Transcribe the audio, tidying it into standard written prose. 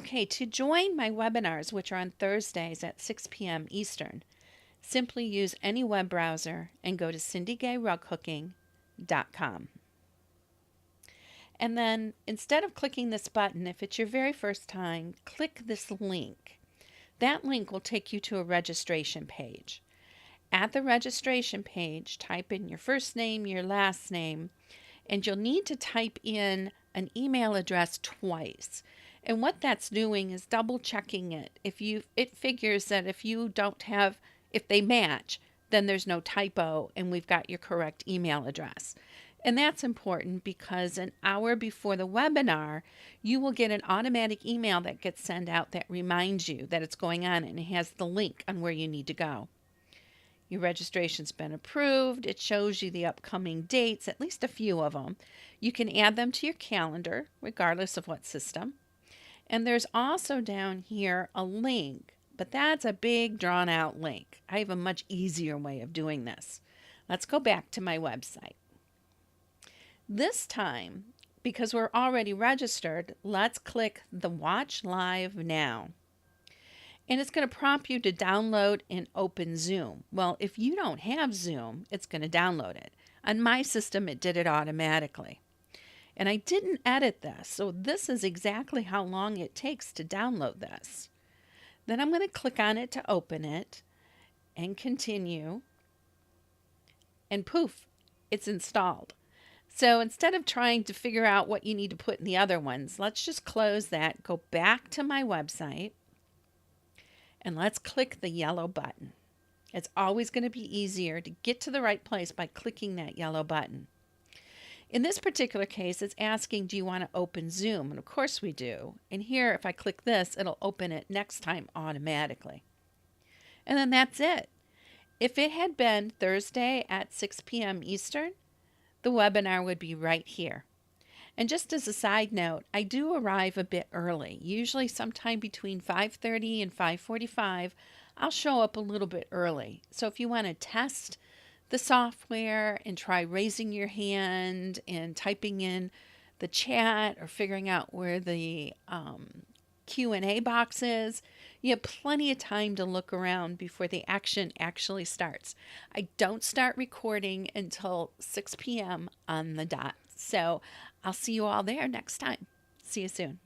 Okay, to join my webinars, which are on Thursdays at 6 p.m. Eastern, simply use any web browser and go to cindygayrughooking.com. And then instead of clicking this button, if it's your very first time, click this link. That link will take you to a registration page. At the registration page, type in your first name, your last name, and you'll need to type in an email address twice. And what that's doing is double checking it. It figures that if they match, then there's no typo and we've got your correct email address. And that's important because an hour before the webinar, you will get an automatic email that gets sent out that reminds you that it's going on, and it has the link on where you need to go. Your registration's been approved. It shows you the upcoming dates, at least a few of them. You can add them to your calendar, regardless of what system. And there's also down here a link, but that's a big drawn out link. I have a much easier way of doing this. Let's go back to my website. This time, because we're already registered, let's click the Watch Live Now. And it's going to prompt you to download and open Zoom. Well, if you don't have Zoom, it's going to download it. On my system, it did it automatically. And I didn't edit this, so this is exactly how long it takes to download this. Then I'm going to click on it to open it and continue. And poof, it's installed. So instead of trying to figure out what you need to put in the other ones, let's just close that, go back to my website, and let's click the yellow button. It's always going to be easier to get to the right place by clicking that yellow button. In this particular case, it's asking, do you want to open Zoom? And of course we do. And here, if I click this, it'll open it next time automatically. And then that's it. If it had been Thursday at 6 p.m. Eastern, the webinar would be right here. And just as a side note, I do arrive a bit early, usually sometime between 5:30 and 5:45. I'll show up a little bit early. So if you want to test the software and try raising your hand and typing in the chat or figuring out where the Q&A box is, you have plenty of time to look around before the action actually starts. I don't start recording until 6 p.m. on the dot. So I'll see you all there next time. See you soon.